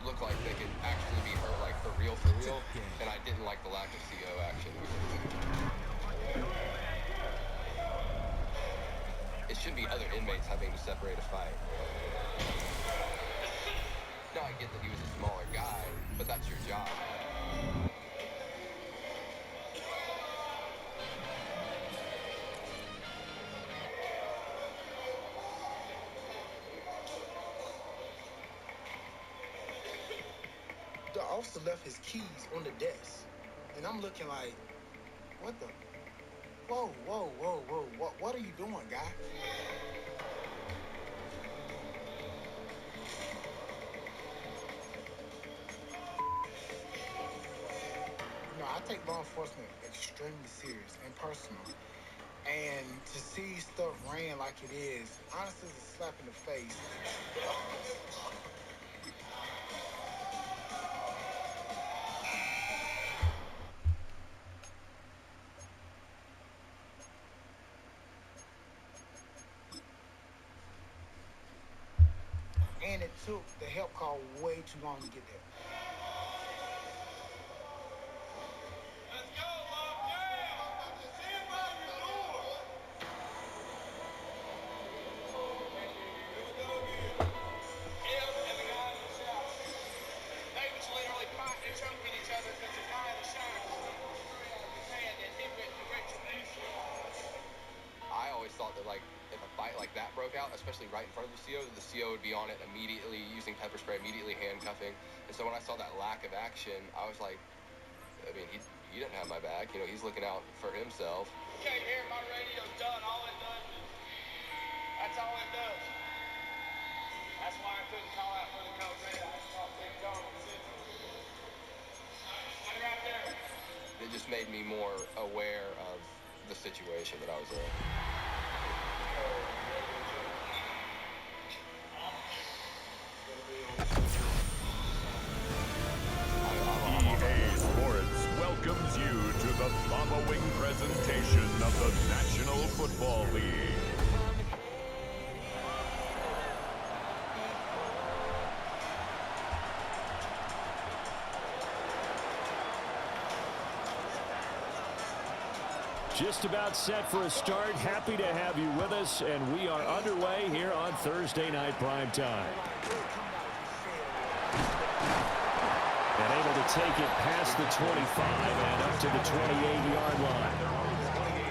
look like they could actually be hurt, like for real, and I didn't like the lack of CO action. It should be other inmates having to separate a fight. No, I get that he was a smaller guy, but that's your job. The officer left his keys on the desk, and I'm looking like, what the? Whoa. What are you doing, guy? I take law enforcement extremely serious and personal. And to see stuff ran like it is, honestly, it's a slap in the face. And it took the help call way too long to get there. Especially right in front of the CO would be on it immediately, using pepper spray, immediately handcuffing. And so when I saw that lack of action, I was like, I mean, he didn't have my back. You know, he's looking out for himself. Okay, here, my radio's done. All it does is, that's all it does. That's why I couldn't call out for the code red. I just called Big Dog and Central. I'm right there. It just made me more aware of the situation that I was in. Welcomes you to the following presentation of the National Football League. Just about set for a start. Happy to have you with us, and we are underway here on Thursday Night Prime Time. And able to take it past the 25 and up to the 28-yard line.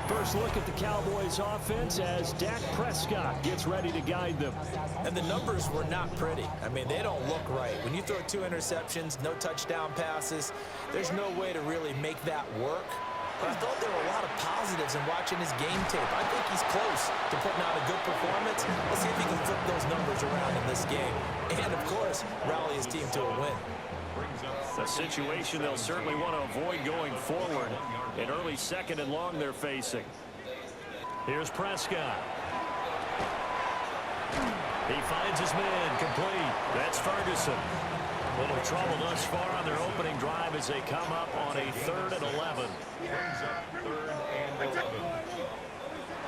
First look at the Cowboys offense as Dak Prescott gets ready to guide them. And the numbers were not pretty. I mean, they don't look right. When you throw 2 interceptions, no touchdown passes, there's no way to really make that work. But I thought there were a lot of positives in watching his game tape. I think he's close to putting out a good performance. Let's see if he can flip those numbers around in this game. And, of course, rally his team to a win. A situation they'll certainly want to avoid going forward. An early 2nd and long they're facing. Here's Prescott. He finds his man complete. That's Ferguson. Little trouble thus far on their opening drive as they come up on a 3rd and 11.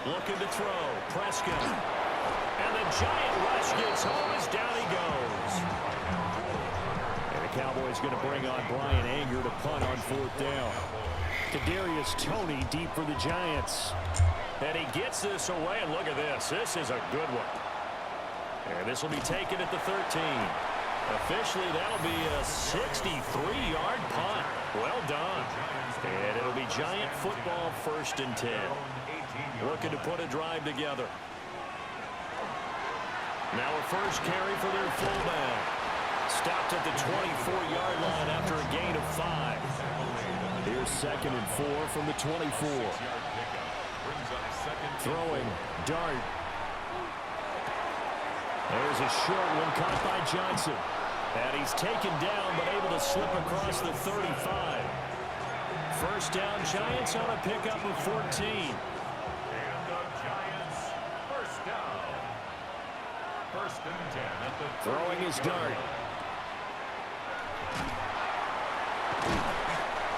Looking to throw. Prescott. And the giant rush gets home as down he goes. Cowboys going to bring on Brian Anger to punt on 4th down. Kadarius Toney deep for the Giants. And he gets this away, and look at this. This is a good one. And this will be taken at the 13. Officially, that'll be a 63-yard punt. Well done. And it'll be Giant football 1st and 10. Looking to put a drive together. Now a first carry for their fullback. Stopped at the 24-yard line after a gain of 5. Here's 2nd and 4 from the 24. Throwing, Dart. There's a short one caught by Johnson. And he's taken down but able to slip across the 35. First down, Giants on a pickup of 14. And the Giants first down. 1st and 10 at the throwing his Dart.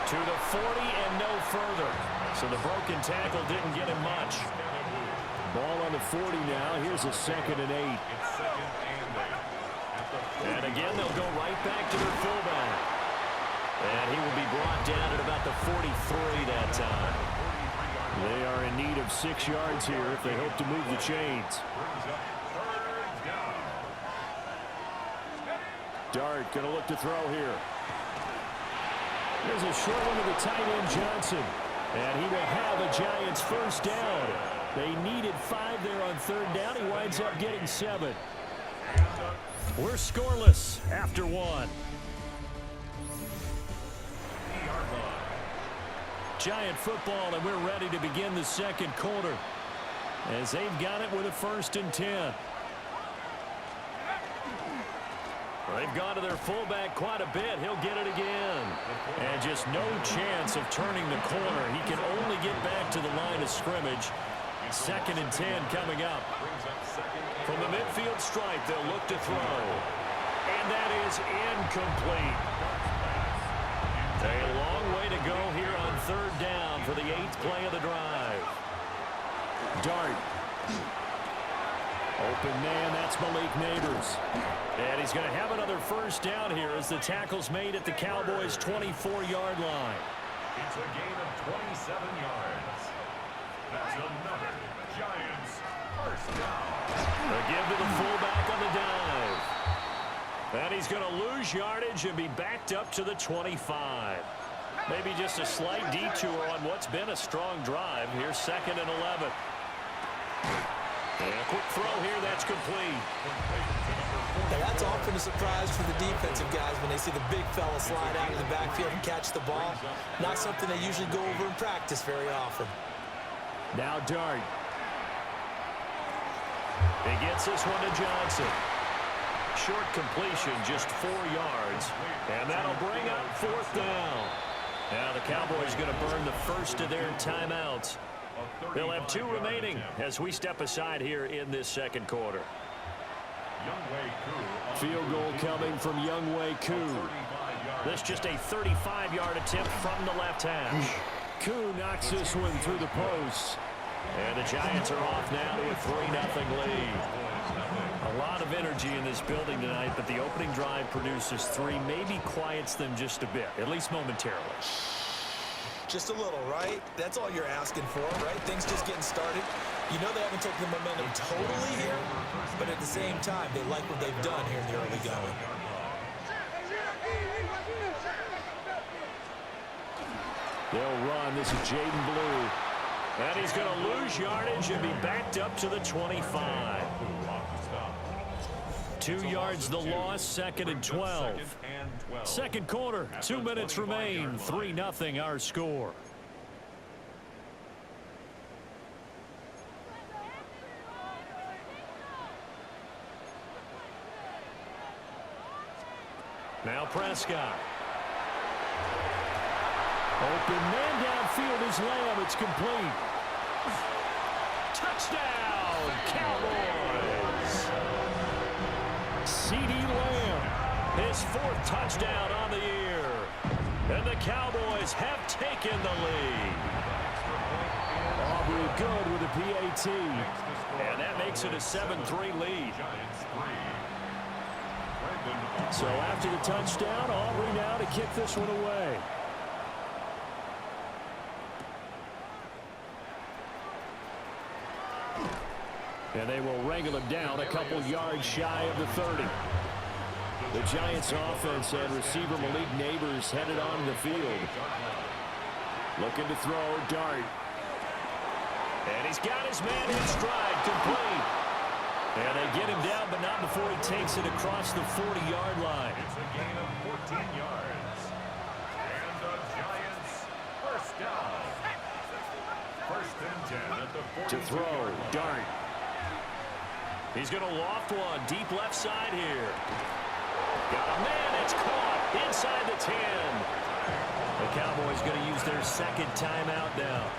To the 40 and no further. So the broken tackle didn't get him much. Ball on the 40 now. Here's a 2nd and 8. It's 2nd and 8. And again, they'll go right back to their fullback. And he will be brought down at about the 43 that time. They are in need of 6 yards here if they hope to move the chains. Dart going to look to throw here. There's a short one to the tight end, Johnson. And he will have a Giants first down. They needed 5 there on 3rd down. He winds up getting 7. We're scoreless after 1. Giant football, and we're ready to begin the second quarter as they've got it with a 1st and 10. They've gone to their fullback quite a bit. He'll get it again. And just no chance of turning the corner. He can only get back to the line of scrimmage. 2nd and 10 coming up. From the midfield stripe, they'll look to throw. And that is incomplete. A long way to go here on 3rd down for the 8th play of the drive. Dart. Open man, that's Malik Neighbors. And he's going to have another first down here as the tackle's made at the Cowboys' 24-yard line. It's a gain of 27 yards. That's another Giants first down. A give to the fullback on the dive. And he's going to lose yardage and be backed up to the 25. Maybe just a slight detour on what's been a strong drive. Here's 2nd and 11. And a quick throw here, that's complete. Now that's often a surprise for the defensive guys when they see the big fella slide out of the backfield and catch the ball. Not something they usually go over in practice very often. Now Dart. He gets this one to Johnson. Short completion, just 4 yards. And that'll bring up 4th down. Now the Cowboys going to burn the first of their timeouts. They'll have 2 remaining as we step aside here in this second quarter. Field goal coming from Younghoe Koo. This just a 35-yard attempt from the left hash. Koo knocks this one through the post. And the Giants are off now to a 3-0 lead. A lot of energy in this building tonight, but the opening drive produces 3, maybe quiets them just a bit, at least momentarily. Just a little, right? That's all you're asking for, right? Things just getting started. You know they haven't taken the momentum totally here, but at the same time, they like what they've done here in the early going. They'll run. This is Jaden Blue. And he's going to lose yardage and be backed up to the 25. 2 yards the loss, 2nd and 12. Second quarter, 2 minutes remain, 3-0 our score. Now Prescott. Open man downfield is Lamb. It's complete. Touchdown, Cowboys. C.D. Lamb, his 4th touchdown on the year. And the Cowboys have taken the lead. Aubrey good with a PAT. And that makes it a 7-3 lead. So after the touchdown, Aubrey now to kick this one away. And they will wrangle him down a couple yards shy of the 30. The Giants offense and receiver Malik Neighbors headed onto the field. Looking to throw, Dart. And he's got his man in stride, complete. And they get him down, but not before he takes it across the 40-yard line. It's a gain of 14 yards. And the Giants first down. 1st and 10 at the 42. To throw, Dart. He's going to loft one deep left side here. Got a man, it's caught inside the 10. The Cowboys going to use their 2nd timeout now.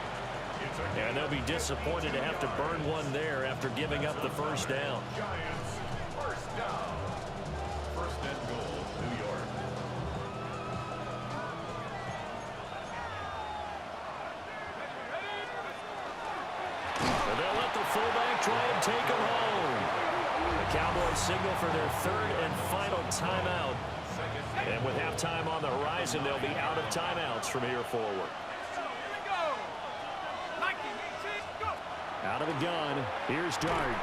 And they'll be disappointed to have to burn one there after giving up the first down. Giants first down. 1st and goal, New York. And they'll let the fullback try and take him home. Cowboys signal for their third and final timeout. And with halftime on the horizon, they'll be out of timeouts from here forward. Out of the gun, here's Dart.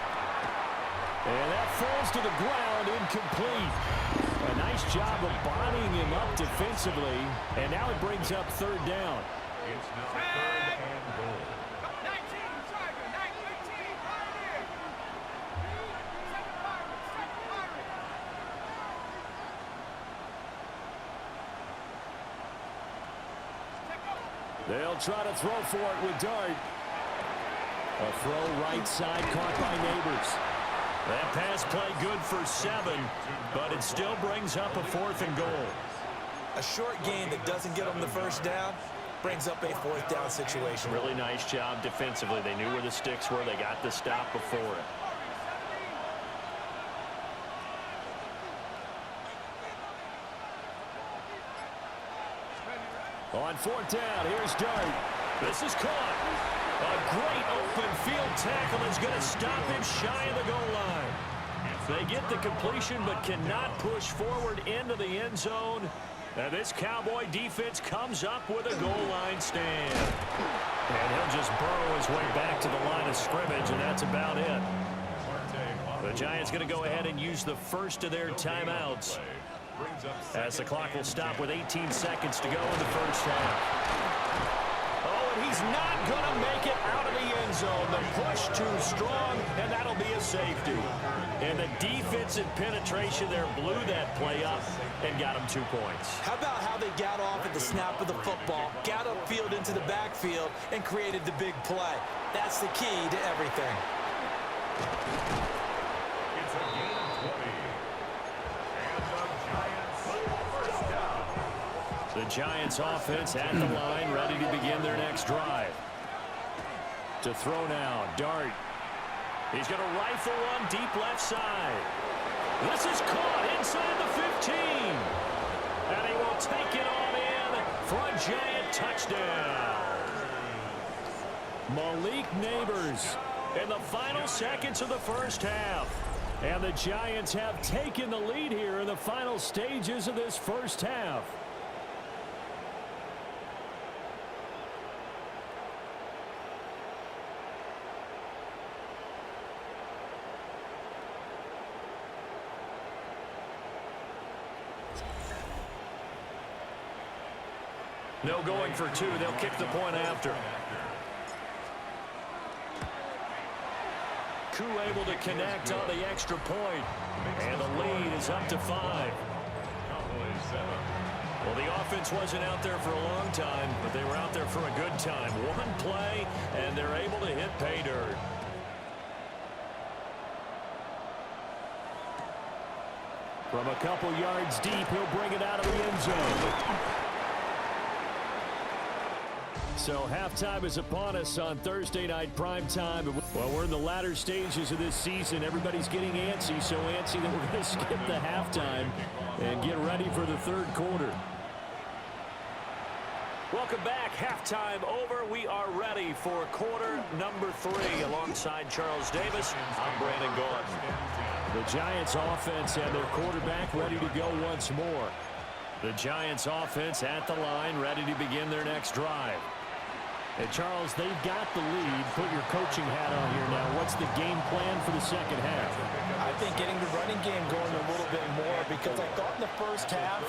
And that falls to the ground, incomplete. A nice job of bodying him up defensively, and now it brings up third down. It's now third and goal. They'll try to throw for it with Dart. A throw right side caught by Neighbors. That pass play good for 7, but it still brings up a 4th and goal. A short gain that doesn't get them the first down brings up a 4th down situation. Really nice job defensively. They knew where the sticks were. They got the stop before it. On 4th down, here's Dart. This is caught. A great open field tackle is going to stop him shy of the goal line. They get the completion but cannot push forward into the end zone. And this Cowboy defense comes up with a goal line stand. And he'll just burrow his way back to the line of scrimmage, and that's about it. The Giants going to go ahead and use the first of their timeouts, as the clock will stop with 18 seconds to go in the first half. Oh, and he's not going to make it out of the end zone. The push too strong, and that'll be a safety. And the defensive penetration there blew that play up and got him 2 points. How about how they got off at the snap of the football, got upfield into the backfield, and created the big play? That's the key to everything. It's a gain of 20. The Giants offense at the line, ready to begin their next drive. To throw now, Dart. He's going to rifle one deep left side. This is caught inside the 15. And he will take it on in for a Giant touchdown. Malik Neighbors in the final seconds of the first half. And the Giants have taken the lead here in the final stages of this first half. No going for 2. They'll kick the point after. Koo able to connect on the extra point. And the lead is up to 5. Well, the offense wasn't out there for a long time, but they were out there for a good time. One play, and they're able to hit pay dirt. From a couple yards deep, he'll bring it out of the end zone. So halftime is upon us on Thursday night primetime. Well, we're in the latter stages of this season. Everybody's getting antsy, so antsy that we're going to skip the halftime and get ready for the third quarter. Welcome back. Halftime over. We are ready for quarter number 3. Alongside Charles Davis, I'm Brandon Gordon. The Giants offense and their quarterback ready to go once more. The Giants offense at the line, ready to begin their next drive. And Charles, they've got the lead. Put your coaching hat on here now. What's the game plan for the second half? I think getting the running game going a little bit more, because I thought in the first half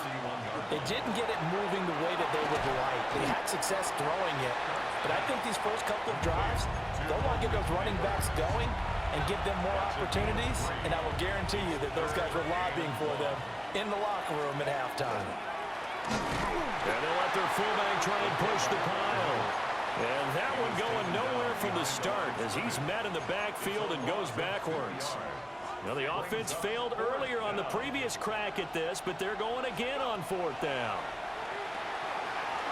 they didn't get it moving the way that they would like. They had success throwing it, but I think these first couple of drives, they'll want to get those running backs going and give them more opportunities, and I will guarantee you that those guys were lobbying for them in the locker room at halftime. And they'll let their fullback try and push the pile. And that one going nowhere from the start as he's met in the backfield and goes backwards. Now, the offense failed earlier on the previous crack at this, but they're going again on 4th down.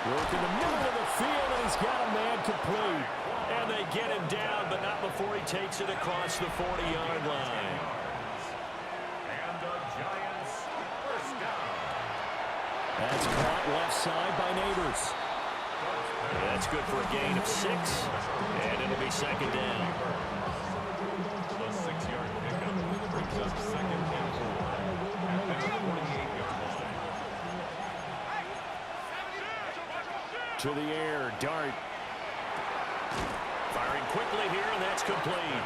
Work in the middle of the field, and he's got a man complete. And they get him down, but not before he takes it across the 40-yard line. And the Giants first down. That's caught left side by Neighbors. That's good for a gain of 6, and it'll be second down. The 6-yard pickup brings up 2nd and 4 at the 48-yard line. To the air, Dart. Firing quickly here, and that's complete.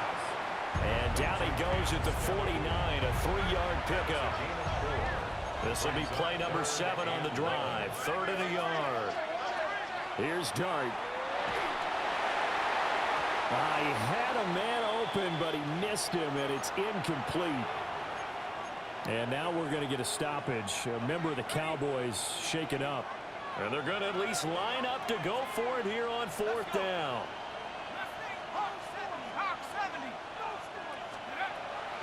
And down he goes at the 49, a 3-yard pickup. This will be play number 7 on the drive. 3rd and a yard. Here's Dart. I had a man open, but he missed him, and it's incomplete. And now we're going to get a stoppage. A member of the Cowboys shaken up. And they're going to at least line up to go for it here on 4th down.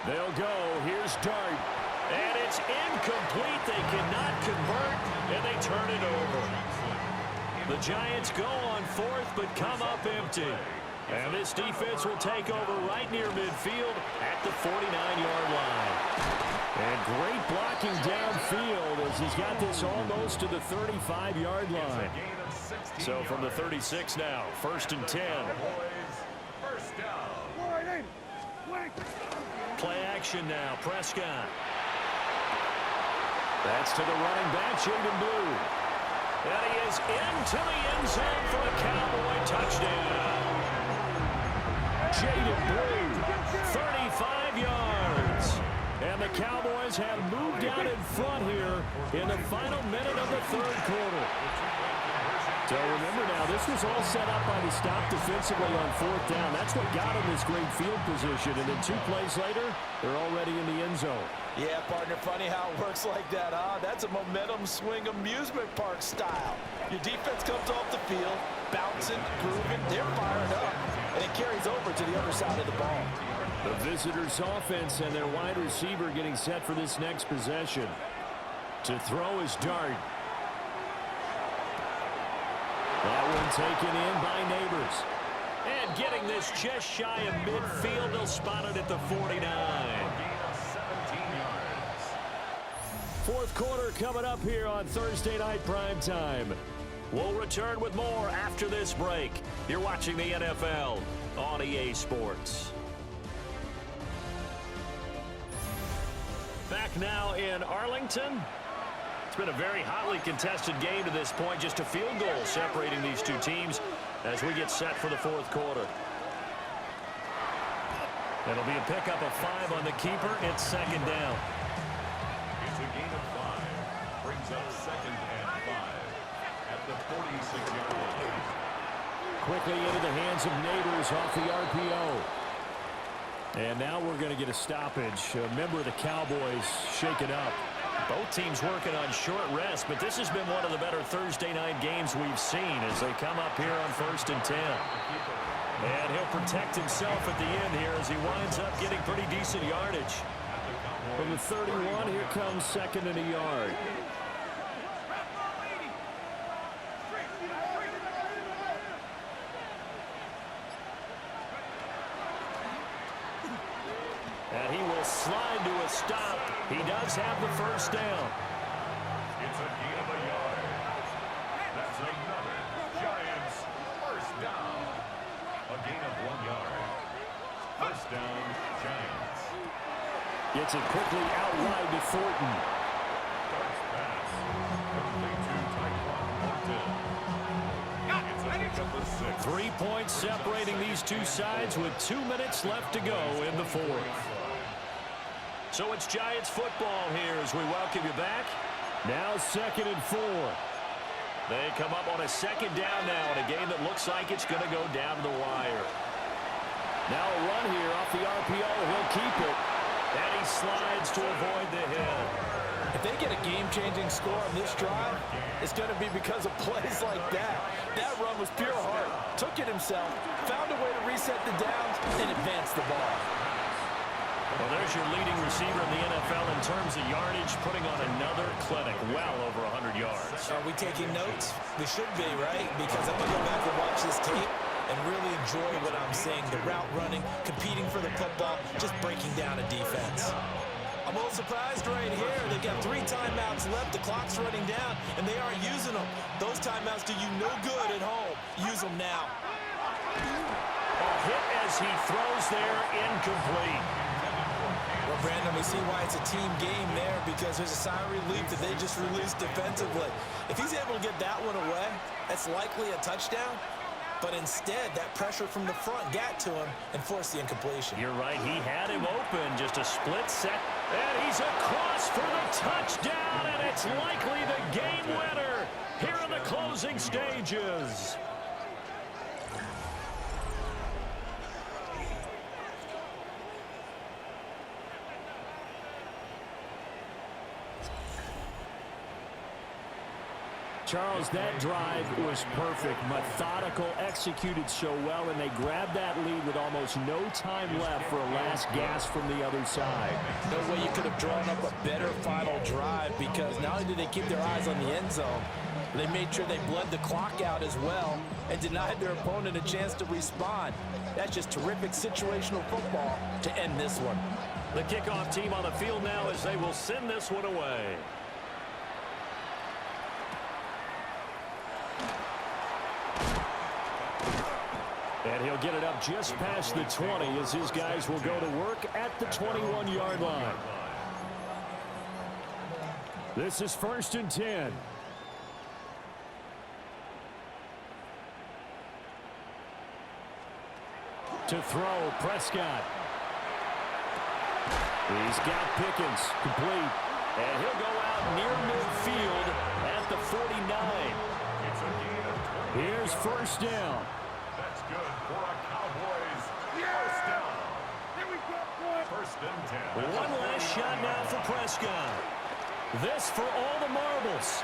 They'll go. Here's Dart. And it's incomplete. They cannot convert, and they turn it over. The Giants go on 4th, but come up empty. And this defense will take over right near midfield at the 49-yard line. And great blocking downfield as he's got this almost to the 35-yard line. So from the 36 now, 1st and 10. First down. Play action now, Prescott. That's to the running back, Jaden Blue. And he is into the end zone for a Cowboy touchdown. Jaden Blue, 35 yards. And the Cowboys have moved out in front here in the final minute of the 3rd quarter. So remember now, this was all set up by the stop defensively on 4th down. That's what got them this great field position. And then 2 plays later, they're already in the end zone. Yeah, partner, funny how it works like that, huh? That's a momentum swing amusement park style. Your defense comes off the field, bouncing, grooving, they're fired up, and it carries over to the other side of the ball. The visitors' offense and their wide receiver getting set for this next possession. To throw is Dart. That one taken in by Neighbors. And getting this just shy of midfield, they'll spot it at the 49. 17 yards. 4th quarter coming up here on Thursday Night Primetime. We'll return with more after this break. You're watching the NFL on EA Sports. Back now in Arlington. It's been a very hotly contested game to this point. Just a field goal separating these two teams as we get set for the 4th quarter. It'll be a pickup of 5 on the keeper. It's 2nd down. It's a gain of 5. Brings up 2nd and 5 at the 46-yard line. Quickly into the hands of Neighbors off the RPO. And now we're going to get a stoppage. A member of the Cowboys shaken up. Both teams working on short rest, but this has been one of the better Thursday night games we've seen as they come up here on 1st and 10. And he'll protect himself at the end here as he winds up getting pretty decent yardage. From the 31, here comes 2nd and a yard. And he will slide to a stop. He does have the 1st down. It's a gain of a yard. That's another Giants 1st down. A gain of 1 yard. 1st down, Giants. Gets it quickly out wide to Thornton. Darts pass. Complete to Tyquan Thornton. It's a pickup of 6. 3 points separating these two sides with 2 minutes left to go in the 4th. So it's Giants football here as we welcome you back. Now 2nd and 4. They come up on a 2nd down now in a game that looks like it's going to go down to the wire. Now a run here off the RPO. He'll keep it. And he slides to avoid the hit. If they get a game-changing score on this drive, it's going to be because of plays like that. That run was pure heart. Took it himself, found a way to reset the downs, and advance the ball. Well, there's your leading receiver in the NFL in terms of yardage, putting on another clinic, well over 100 yards. Are we taking notes? We should be, right? Because I'm going to go back and watch this tape and really enjoy what I'm seeing. The route running, competing for the football, just breaking down a defense. I'm a little surprised right here. They've got 3 timeouts left. The clock's running down, and they aren't using them. Those timeouts do you no good at home. Use them now. A hit as he throws there, incomplete. Brandon, we see why it's a team game there, because there's a sigh of relief that they just released defensively. If he's able to get that one away, that's likely a touchdown. But instead, that pressure from the front got to him and forced the incompletion. You're right. He had him open. Just a split set. And he's across for the touchdown, and it's likely the game winner here in the closing stages. Charles, that drive was perfect, methodical, executed so well, and they grabbed that lead with almost no time left for a last gasp from the other side. No way you could have drawn up a better final drive, because not only did they keep their eyes on the end zone, they made sure they bled the clock out as well and denied their opponent a chance to respond. That's just terrific situational football to end this one. The kickoff team on the field now as they will send this one away. And he'll get it up just past the 20 as his guys will go to work at the 21-yard line. This is 1st and 10. To throw, Prescott. He's got Pickens, complete. And he'll go out near midfield at the 49. Here's 1st down. That's good for a Cowboys first down. Here we go, boy. 1st and 10. One last shot now for Prescott. This for all the marbles.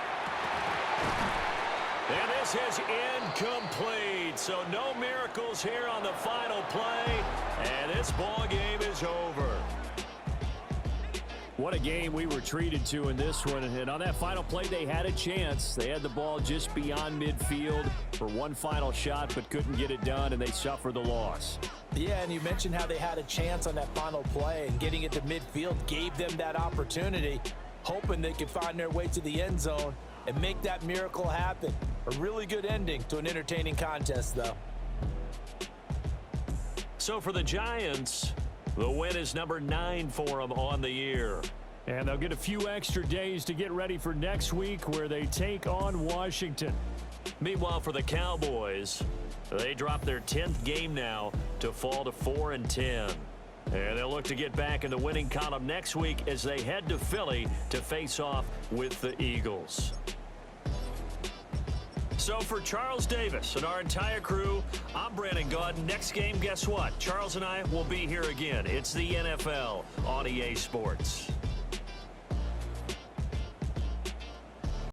And this is incomplete. So no miracles here on the final play. And this ball game is over. What a game we were treated to in this one. And on that final play, they had a chance. They had the ball just beyond midfield for one final shot, but couldn't get it done, and they suffered the loss. Yeah, and you mentioned how they had a chance on that final play, and getting it to midfield gave them that opportunity, hoping they could find their way to the end zone and make that miracle happen. A really good ending to an entertaining contest, though. So for the Giants, the win is number 9 for them on the year. And they'll get a few extra days to get ready for next week where they take on Washington. Meanwhile, for the Cowboys, they drop their 10th game now to fall to 4-10. And they'll look to get back in the winning column next week as they head to Philly to face off with the Eagles. So for Charles Davis and our entire crew, I'm Brandon Gaudin. Next game, guess what? Charles and I will be here again. It's the NFL on EA Sports.